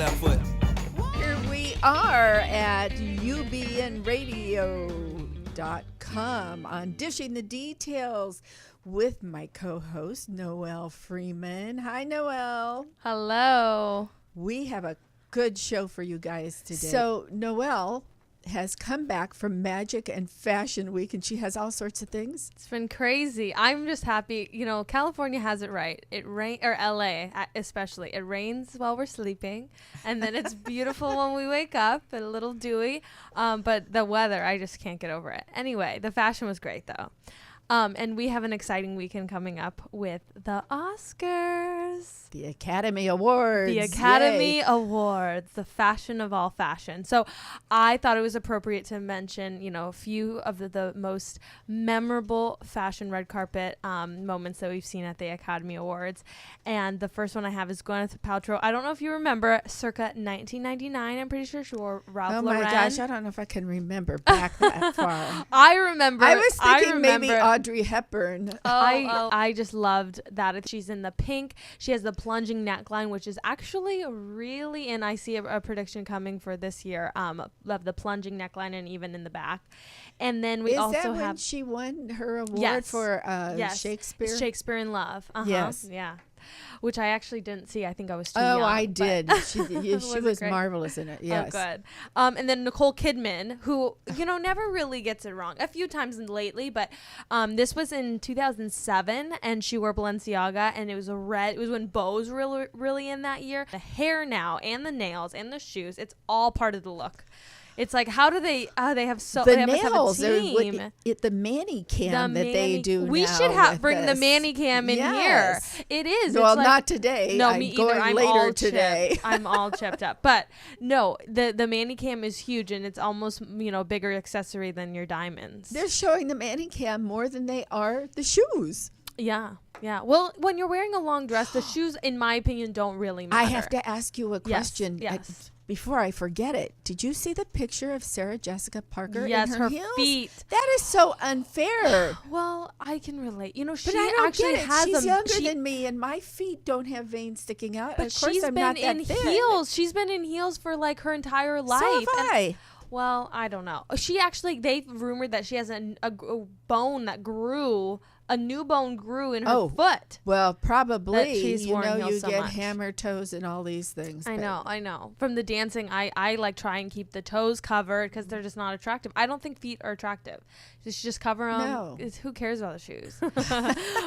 left foot. Here we are at ubnradio.com on Dishing the Details with my co-host, Noelle Freeman. Hi, Noelle. Hello. We have a good show for you guys today. So, Noelle has come back from Magic and Fashion Week, and she has all sorts of things. It's been crazy. I'm just happy. You know, California has it right. It or LA especially. It rains while we're sleeping, and then it's beautiful when we wake up, a little dewy. But the weather, I just can't get over it. Anyway, the fashion was great though. And we have an exciting weekend coming up with the Oscars. The Academy Awards. The Academy Yay. Awards, the fashion of all fashion. So I thought it was appropriate to mention, you know, a few of the most memorable fashion red carpet moments that we've seen at the Academy Awards. And the first one I have is Gwyneth Paltrow. I don't know if you remember, circa 1999, I'm pretty sure she wore Ralph Oh Lauren. my gosh, I don't know if I can remember back that far. I remember. I was thinking maybe remember, Audrey Hepburn. I just loved that. She's in the pink. She has the plunging neckline, which is actually really, and I see a prediction coming for this year of the plunging neckline and even in the back. And then we Is also that when have she won her award Yes. for yes, Shakespeare? Shakespeare in Love. Yes. Yeah. Which I actually didn't see. I think I was too Oh, young. I but- did. She it was great? marvelous in it. Yes. Oh, good. And then Nicole Kidman, who, you know, never really gets it wrong. A few times lately, but this was in 2007, and she wore Balenciaga, and it was a red. It was when Beau was really in that year. The hair now, and the nails, and the shoes, it's all part of the look. It's like, how do they have so The they must nails, have a team. the manny cam that they do We now should with bring the this. manny cam in Yes. here. It is. Well, it's like, not today. No, I'm me either. going I'm later all today. chipped. I'm all chipped up. But no, the manny cam is huge, and it's almost, you know, bigger accessory than your diamonds. They're showing the manny cam more than they are the shoes. Yeah. Well, when you're wearing a long dress, the shoes, in my opinion, don't really matter. I have to ask you a question. Yes. Before I forget it, did you see the picture of Sarah Jessica Parker Yes, in her, her heels? feet. That is so unfair. Well, I can relate. You know, she But I don't actually get it. has She's younger she, than me, and my feet don't have veins sticking out. but Of course, she's I'm been not that in thin. heels. She's been in heels for like her entire life. So have And- I. Well, I don't know. They rumored that she has a bone that grew, a new bone grew in her foot. Well, That probably. she's You worn know, heels you so get much. hammer toes and all these things. I but- know. From the dancing, I like try and keep the toes covered because they're just not attractive. I don't think feet are attractive. Just cover them. No. Who cares about the shoes?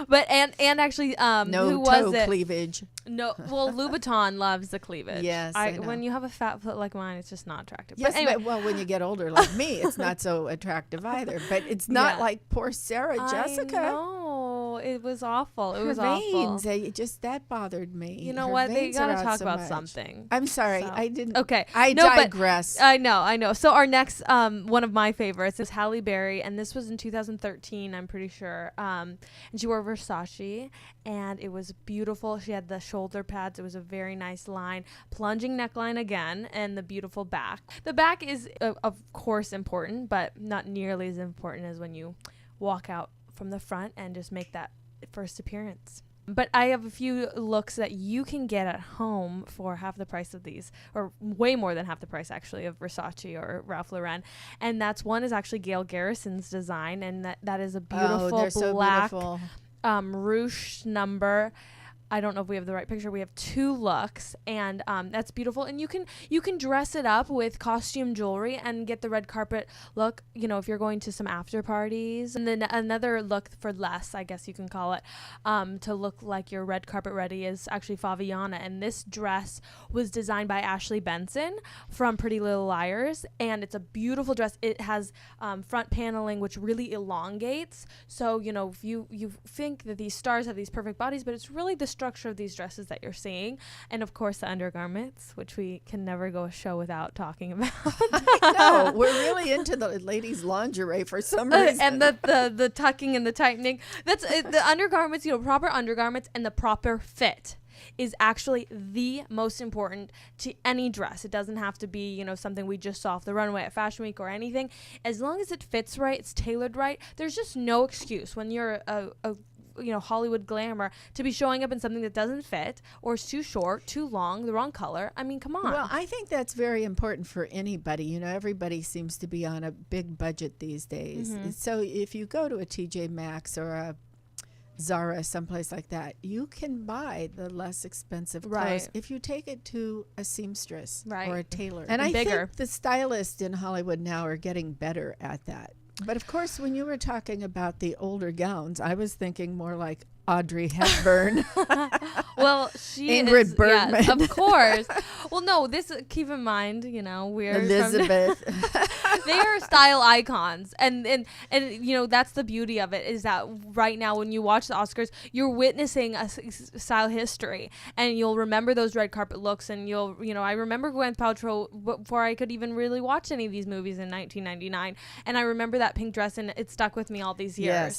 But and actually, No who toe was it? cleavage. No, well, Louboutin loves the cleavage. Yes, I know. When you have a fat foot like mine, it's just not attractive. Yes, but anyway, well, when you get older like me, it's not so attractive either. But it's not Yeah. like poor Sarah Jessica. I know. It was awful. It Her was veins, awful. that bothered me. You know Her what? They veins are gotta out talk so about much. something. I'm sorry, So- I didn't. Okay. I No, but- digress. I know. So our next one of my favorites is Halle Berry, and this was in 2013, I'm pretty sure. And she wore Versace, and it was beautiful. She had the shoulder pads. It was a very nice line, plunging neckline again, and the beautiful back. The back is of course important, but not nearly as important as when you walk out from the front and just make that first appearance. But I have a few looks that you can get at home for half the price of these, or way more than half the price actually, of Versace or Ralph Lauren. And that's one is actually Gail Garrison's design, and that is a beautiful they're so black beautiful. ruche number. I don't know if we have the right picture. We have two looks, and that's beautiful. And you can dress it up with costume jewelry and get the red carpet look, you know, if you're going to some after parties. And then another look for less, I guess you can call it, to look like you're red carpet ready is actually Faviana. And this dress was designed by Ashley Benson from Pretty Little Liars, and it's a beautiful dress. It has front paneling, which really elongates. So, you know, if you think that these stars have these perfect bodies, but it's really the structure of these dresses that you're seeing, and of course the undergarments, which we can never go a show without talking about. No, we're really into the ladies' lingerie for some reason. And the tucking and the tightening. That's the undergarments, you know, proper undergarments and the proper fit is actually the most important to any dress. It doesn't have to be, you know, something we just saw off the runway at Fashion Week or anything. As long as it fits right, it's tailored right, there's just no excuse when you're a Hollywood glamour to be showing up in something that doesn't fit or is too short, too long, the wrong color. I mean, come on. Well, I think that's very important for anybody. Everybody seems to be on a big budget these days. Mm-hmm. So if you go to a TJ Maxx or a Zara, someplace like that, you can buy the less expensive clothes Right. if you take it to a seamstress Right. or a tailor. And I bigger. think the stylists in Hollywood now are getting better at that. But of course, when you were talking about the older gowns, I was thinking more like Audrey Hepburn. Well, she Ingrid is, Bergman. yes, of course. Well, no, keep in mind, we're Elizabeth. they are style icons, and that's the beauty of it, is that right now when you watch the Oscars, you're witnessing a style history, and you'll remember those red carpet looks, and I remember Gwyneth Paltrow before I could even really watch any of these movies in 1999, and I remember that pink dress, and it stuck with me all these years. Yes.